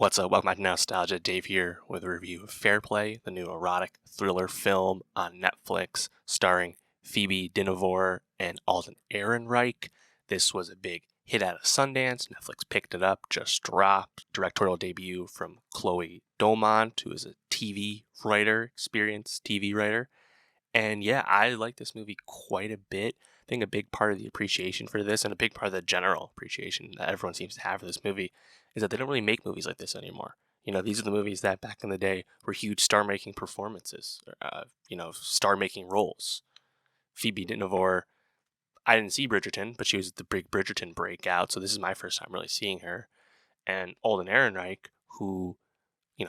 What's up? Welcome back to Nowstalgia. Dave here with a review of Fair Play, the new erotic thriller film on Netflix starring Phoebe Dynevor and Alden Ehrenreich. This was a big hit out of Sundance. Netflix picked it up, just dropped. Directorial debut from Chloe Domont, who is a TV writer, experienced TV writer. And yeah, I like this movie quite a bit. I think a big part of the appreciation for this and a big part of the general appreciation that everyone seems to have for this movie is that they don't really make movies like this anymore. These are the movies that back in the day were huge star-making performances, star-making roles. Phoebe Dynevor, I didn't see Bridgerton, but she was the big Bridgerton breakout, so this is my first time really seeing her. And Alden Ehrenreich, who,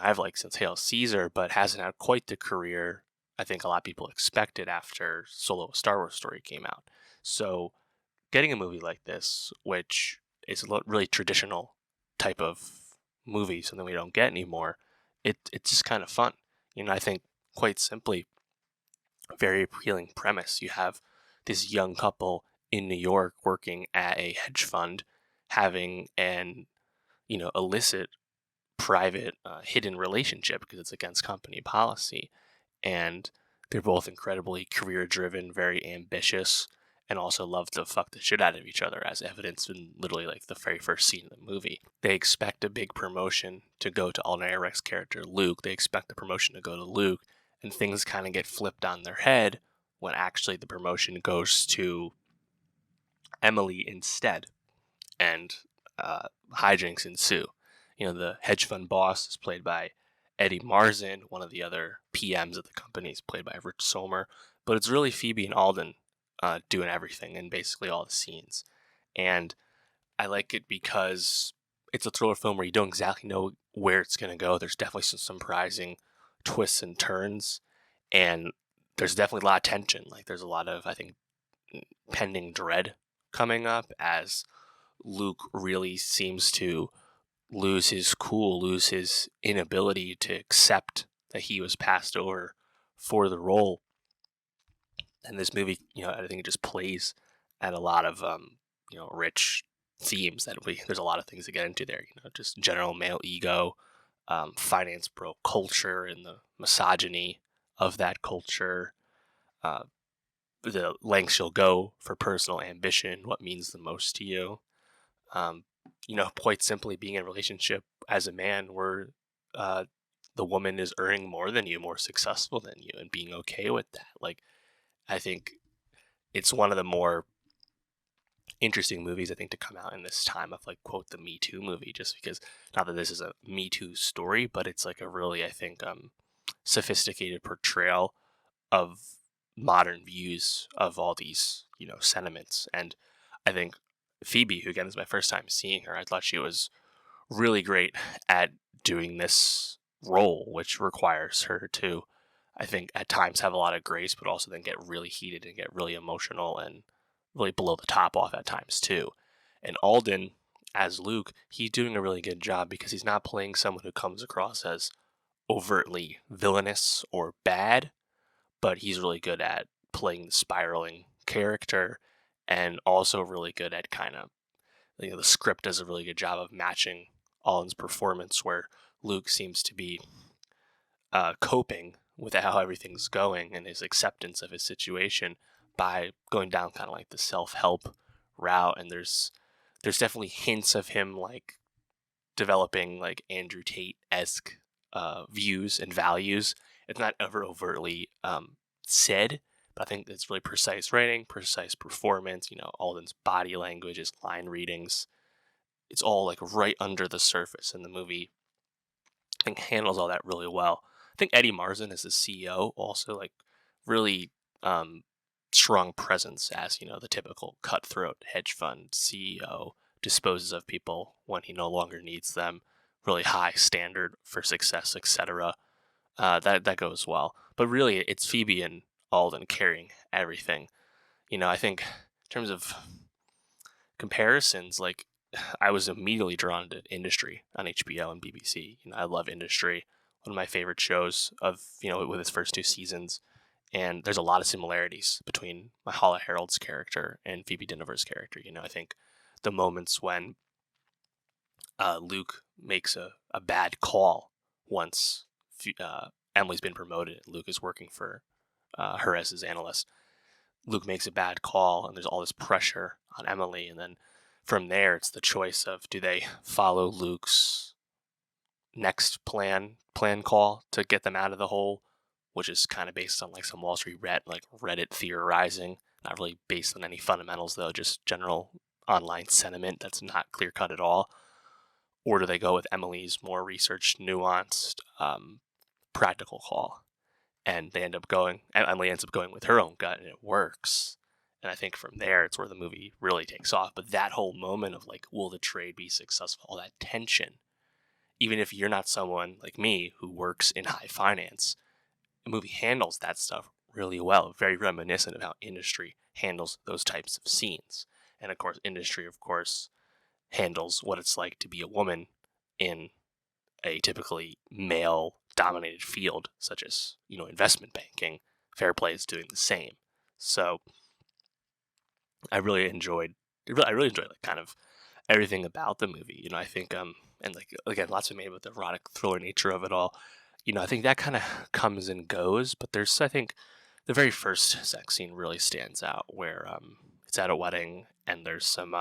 I've liked since Hail Caesar, but hasn't had quite the career I think a lot of people expected after Solo: A Star Wars Story came out. So getting a movie like this, which is a really traditional type of movie, something we don't get anymore, it's just kind of fun. I think quite simply, very appealing premise. You have this young couple in New York working at a hedge fund, having an illicit, private, hidden relationship because it's against company policy, and they're both incredibly career driven, very ambitious, and also love to fuck the shit out of each other, as evidenced in literally like the very first scene of the movie. They expect a big promotion to go to Alden Ehrenreich's character Luke. They expect the promotion to go to Luke, and things kind of get flipped on their head when actually the promotion goes to Emily instead, and hijinks ensue. The hedge fund boss is played by Eddie Marsan. One of the other PMs at the company is played by Rich Sommer. But it's really Phoebe and Alden doing everything in basically all the scenes. And I like it because it's a thriller film where you don't exactly know where it's going to go. There's definitely some surprising twists and turns. And there's definitely a lot of tension. Like, there's a lot of, I think, pending dread coming up as Luke really seems to lose his cool, lose his inability to accept that he was passed over for the role. And this movie, I think it just plays at a lot of, rich themes there's a lot of things to get into there. Just general male ego, finance bro culture and the misogyny of that culture, uh, the lengths you'll go for personal ambition, what means the most to you. Um, quite simply being in a relationship as a man where the woman is earning more than you, more successful than you, and being okay with that. Like, I think it's one of the more interesting movies, I think, to come out in this time of, like, quote, the Me Too movie, just because, not that this is a Me Too story, but it's like a really, I think, sophisticated portrayal of modern views of all these, sentiments. And I think Phoebe, who again is my first time seeing her, I thought she was really great at doing this role, which requires her to, I think, at times have a lot of grace, but also then get really heated and get really emotional and really blow the top off at times too. And Alden, as Luke, he's doing a really good job because he's not playing someone who comes across as overtly villainous or bad, but he's really good at playing the spiraling character and also really good at kind of, the script does a really good job of matching Alden's performance, where Luke seems to be coping with how everything's going and his acceptance of his situation by going down kind of like the self-help route. And there's definitely hints of him like developing like Andrew Tate-esque views and values. It's not ever overtly said, but I think it's really precise writing, precise performance. Alden's body language, his line readings, it's all like right under the surface in the movie. I think handles all that really well. I think Eddie Marsan as the CEO also like really strong presence as the typical cutthroat hedge fund CEO disposes of people when he no longer needs them. Really high standard for success, etc. That goes well. But really, it's Phoebe and Alden carrying everything. I think in terms of comparisons, like, I was immediately drawn to Industry on HBO and BBC. I love Industry, one of my favorite shows of, with its first two seasons. And there's a lot of similarities between Mahala Harold's character and Phoebe Dynevor's character. I think the moments when Luke makes a bad call once Emily's been promoted. Luke is working for her as his analyst. Luke makes a bad call, and there's all this pressure on Emily, and then from there, it's the choice of, do they follow Luke's next plan call to get them out of the hole, which is kind of based on like some Wall Street Reddit theorizing, not really based on any fundamentals though, just general online sentiment that's not clear cut at all. Or do they go with Emily's more researched, nuanced, practical call? And Emily ends up going with her own gut, and it works. And I think from there, it's where the movie really takes off. But that whole moment of like, will the trade be successful? All that tension, even if you're not someone like me who works in high finance, the movie handles that stuff really well. Very reminiscent of how industry handles those types of scenes. And of course, industry, handles what it's like to be a woman in a typically male-dominated field, such as, investment banking. Fair Play is doing the same. So I really enjoyed like kind of everything about the movie. I think and like again, lots of made with the erotic thriller nature of it all. I think that kind of comes and goes, but there's, I think, the very first sex scene really stands out where it's at a wedding and there's some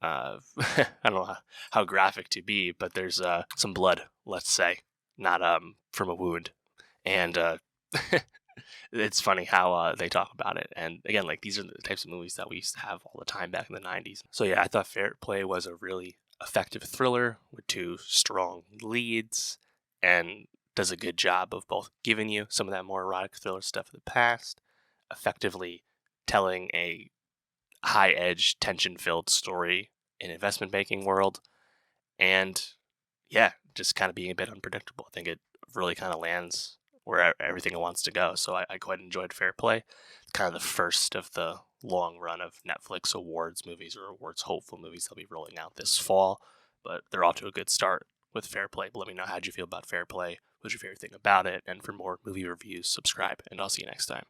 I don't know how graphic to be, but there's some blood, let's say, not from a wound, and it's funny how they talk about it. And again, like, these are the types of movies that we used to have all the time back in the 90s. So yeah, I thought Fair Play was a really effective thriller with two strong leads, and does a good job of both giving you some of that more erotic thriller stuff of the past, effectively telling a high-edge, tension-filled story in investment banking world, and yeah, just kind of being a bit unpredictable. I think it really kind of lands where everything it wants to go. So I quite enjoyed Fair Play. It's kind of the first of the long run of Netflix awards movies, or awards hopeful movies they'll be rolling out this fall, but they're off to a good start with Fair Play. But let me know, how'd you feel about Fair Play? What's your favorite thing about it? And for more movie reviews, subscribe, and I'll see you next time.